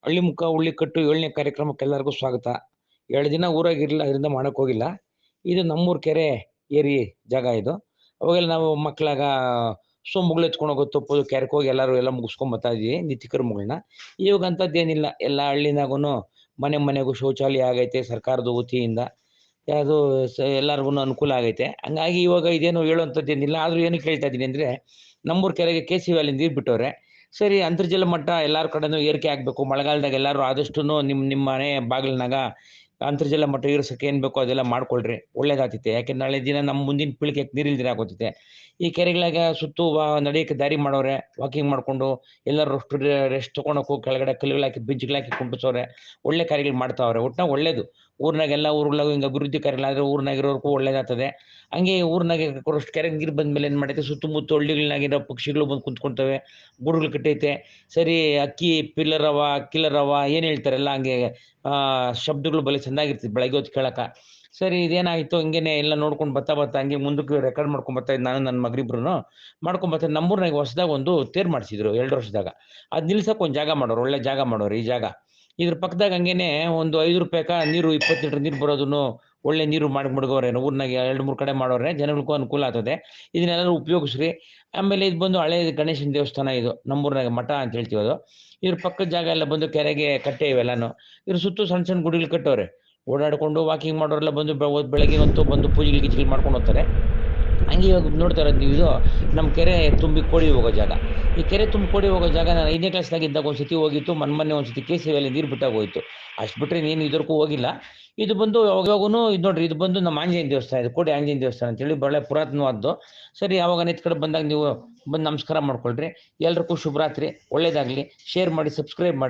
ಹಳ್ಳಿ ಮುಖ ಹುಳ್ಳಿ ಕಟ್ಟು 7ನೇ ಕಾರ್ಯಕ್ರಮಕ್ಕೆ ಎಲ್ಲರಿಗೂ ಸ್ವಾಗತ. 2 ದಿನ ಊರಾಗಿರ್ಲಿಲ್ಲ, ಅದರಿಂದ ಮಾಡಕ್ ಹೋಗಿಲ್ಲ. ಇದು ನಮ್ಮೂರ್ ಕೆರೆ ಏರಿ ಜಾಗ ಇದು. ಅವಾಗೆಲ್ಲ ನಾವು ಮಕ್ಕಳಾಗ ಸೊಂಬುಗಳು ಎತ್ಕೊಂಡು ಹೋಗೋದು ತಪ್ಪೋದು ಕೆರೆಗೆ ಹೋಗಿ ಎಲ್ಲರೂ ಎಲ್ಲ ಮುಗಿಸ್ಕೊಂಡ್ ಬರ್ತಾ ಇದ್ವಿ ನಿತ್ಯ ಕರ್ಮಗಳನ್ನ. ಇವಾಗ ಅಂಥದ್ದೇನಿಲ್ಲ. ಎಲ್ಲ ಹಳ್ಳಿನಾಗೂನು ಮನೆ ಮನೆಗೂ ಶೌಚಾಲಯ ಆಗೈತೆ ಸರ್ಕಾರದ ವತಿಯಿಂದ. ಅದು ಎಲ್ಲರಿಗೂನು ಅನುಕೂಲ ಆಗೈತೆ. ಹಂಗಾಗಿ ಇವಾಗ ಇದೇನು ಹೇಳುವಂಥದ್ದೇನಿಲ್ಲ. ಆದ್ರೂ ಏನಕ್ಕೆ ಹೇಳ್ತಾ ಇದ್ದೀನಿ ಅಂದ್ರೆ, ನಮ್ಮೂರ್ ಕೆರೆಗೆ ಕೆ.ಸಿ. ವ್ಯಾಲಿಂದ ನೀರು ಬಿಟ್ಟವ್ರೆ. ಸರಿ, ಅಂತರ್ಜಲ ಮಟ್ಟ ಎಲ್ಲಾರ ಕಡೆನೂ ಏರಿಕೆ ಆಗ್ಬೇಕು. ಮಳೆಗಾಲದಾಗ ಎಲ್ಲರೂ ಆದಷ್ಟುನು ನಿಮ್ಮ ಮನೆ ಬಾಗಿಲಿನಾಗ ಅಂತರ್ಜಲ ಮಟ್ಟ ಏರ್ಸಕ್ಕೆ ಏನ್ ಬೇಕೋ ಅದೆಲ್ಲ ಮಾಡ್ಕೊಳ್ರಿ. ಒಳ್ಳೇದಾಗ್ತೈತೆ. ಯಾಕೆ ನಾಳೆ ದಿನ ನಮ್ಮ ಮುಂದಿನ ಪೀಳಿಗೆಗೆ ನೀರಿಲ್ದಿರ ಆಗೋತೈತೆ. ಈ ಕೆರೆಗಳಾಗ ಸುತ್ತು ನಡೆಯಕ್ಕೆ ದಾರಿ ಮಾಡವ್ರೆ. ವಾಕಿಂಗ್ ಮಾಡ್ಕೊಂಡು ಎಲ್ಲರೂ ರೆಸ್ಟ್ ತಗೊಳಕ್ ಹೋಗಿ ಕೆಳಗಡೆ ಕಲ್ಲುಗಳಾಕಿ ಬೆಂಚ್ಗಳಾಕಿ ಕುಂಡ್ರಿಸವ್ರೆ. ಒಳ್ಳೆ ಕಾರ್ಯಗಳು ಮಾಡ್ತಾವ್ರೆ. ಒಟ್ನಾಗ ಒಳ್ಳೇದು. ಊರ್ನಾಗ ಎಲ್ಲ ಊರುಗಳಾಗ ಹಿಂಗ ಅಭಿವೃದ್ಧಿ ಕಾರ್ಯಗಳಾದ್ರೆ ಊರ್ನಾಗಿರೋರ್ಗೂ ಒಳ್ಳೇದಾಗ್ತದೆ. ಹಂಗೆ ಊರ್ನಾಗೆ ಅಷ್ಟು ಕೆರೆಗೆ ನೀರು ಬಂದ್ಮೇಲೆ ಏನ್ ಮಾಡೈತೆ, ಸುತ್ತಮುತ್ತ ಹಳ್ಳಿಗಳಾಗಿರೋ ಪಕ್ಷಿಗಳು ಬಂದು ಕುಂತ್ಕೊಂತವೆ. ಗೂಡುಗಳು ಕಟ್ಟೈತೆ. ಸರಿ, ಅಕ್ಕಿ ಪಿಲ್ಲರವ ಕಿಲ್ಲರವ ಏನ್ ಹೇಳ್ತಾರಲ್ಲ ಹಂಗೆ ಶಬ್ದಗಳು ಬಲೆ ಚೆನ್ನಾಗಿರ್ತದೆ ಬೆಳಗ್ಗೆ ಹೊತ್ತು ಕೇಳಕ. ಸರಿ, ಇದೇನಾಯ್ತು ಹಂಗೇನೆ ಎಲ್ಲ ನೋಡ್ಕೊಂಡು ಬರ್ತಾ ಹಂಗೆ ಮುಂದಕ್ಕೆ ರೆಕಾರ್ಡ್ ಮಾಡ್ಕೊಂಡ್ ಬರ್ತಾ ಇದ್ದೆ ನಾನು ನನ್ನ ಮಗರಿಬ್ರುನು. ಮಾಡ್ಕೊಂಡ್ ಬರ್ತಾ ನಮ್ಮೂರ್ನಾಗ ಹೊಸದಾಗ ಒಂದು ತೇರ್ ಮಾಡಿಸಿದ್ರು 2 ವರ್ಷದಾಗ. ಅದ್ ನಿಲ್ಸಕ್ ಒಂದ್ ಜಾಗ ಮಾಡೋರು, ಒಳ್ಳೆ ಜಾಗ ಮಾಡೋರು ಈ ಜಾಗ. ಇದ್ರ ಪಕ್ಕದಾಗ ಹಂಗೇನೆ ಒಂದು ₹5 ನೀರು 20 ಲೀಟರ್ ನೀರು ಬರೋದನ್ನು ಒಳ್ಳೆ ನೀರು ಮಾಡಿ ಮಡ್ಗವ್ರೆ. ಊರ್ನಾಗ 2-3 ಕಡೆ ಮಾಡೋರೆ. ಜನಗಳಿಗೂ ಅನುಕೂಲ ಆಗ್ತದೆ. ಇದನ್ನೆಲ್ಲರೂ ಉಪಯೋಗಿಸ್ರಿ. ಆಮೇಲೆ ಇದು ಬಂದು ಹಳೆ ಗಣೇಶನ ದೇವಸ್ಥಾನ ಇದು. ನಮ್ಮೂರ್ನಾಗ ಮಠ ಅಂತ ಹೇಳ್ತೀವಿ ಅದು. ಇದ್ರ ಪಕ್ಕದ ಜಾಗ ಎಲ್ಲ ಬಂದು ಕೆರೆಗೆ ಕಟ್ಟೆ ಇವೆಲ್ಲಾನು. ಇದ್ರ ಸುತ್ತು ಸಣ್ಣ ಸಣ್ಣ ಗುಡಿಗಳು ಕಟ್ಟವ್ರೆ. ಓಡಾಡ್ಕೊಂಡು ವಾಕಿಂಗ್ ಮಾಡೋರೆಲ್ಲ ಬಂದು ಬೆಳಗಿನ ಹೊತ್ತು ಬಂದು ಪೂಜೆಗಳು ಗೀಜೆಗಳು ಮಾಡ್ಕೊಂಡು ಹೋಗ್ತಾರೆ. ಹಂಗೆ ಇವಾಗ ನೋಡ್ತಾ ಇರೋದು ನೀವು, ಇದು ನಮ್ಮ ಕೆರೆ ತುಂಬಿ ಕೋಡಿ ಹೋಗೋ ಜಾಗ. ಈ ಕೆರೆ ತುಂಬಿ ಕೋಡಿ ಹೋಗೋ ಜಾಗ ನಾನು 5ನೇ ಕ್ಲಾಸ್ನಾಗ ಇದ್ದಾಗ ಒಂದ್ಸತಿ ಹೋಗಿತ್ತು. ಮೊನ್ನೆ ಒಂದ್ಸತಿ ಕೆ.ಸಿ. ವ್ಯಾಲಿ ನೀರು ಬಿಟ್ಟಾಗ ಹೋಯ್ತು. ಅಷ್ಟು ಬಿಟ್ರೆ ನೀನು ಇದಕ್ಕೂ ಹೋಗಿಲ್ಲ. ಇದು ಬಂದು ಯಾವಾಗೂನು ಇದು ನೋಡ್ರಿ, ಇದು ಬಂದು ನಮ್ಮ ಆಂಜನೇಯ ದೇವಸ್ಥಾನ. ಇದು ಕೋಡಿ ಆಂಜನೇಯ ದೇವಸ್ಥಾನ ಅಂತೇಳಿ ಬಹಳ ಪುರಾತನವಾದ್ದು. ಸರಿ, ಯಾವಾಗ ನಿತ್ ಕಡೆ ಬಂದಾಗ ನೀವು ಬಂದು ನಮಸ್ಕಾರ ಮಾಡ್ಕೊಳ್ರಿ. ಎಲ್ರಿಗೂ ಶುಭರಾತ್ರಿ. ಒಳ್ಳೇದಾಗ್ಲಿ. ಶೇರ್ ಮಾಡಿ, ಸಬ್ಸ್ಕ್ರೈಬ್ ಮಾಡಿ.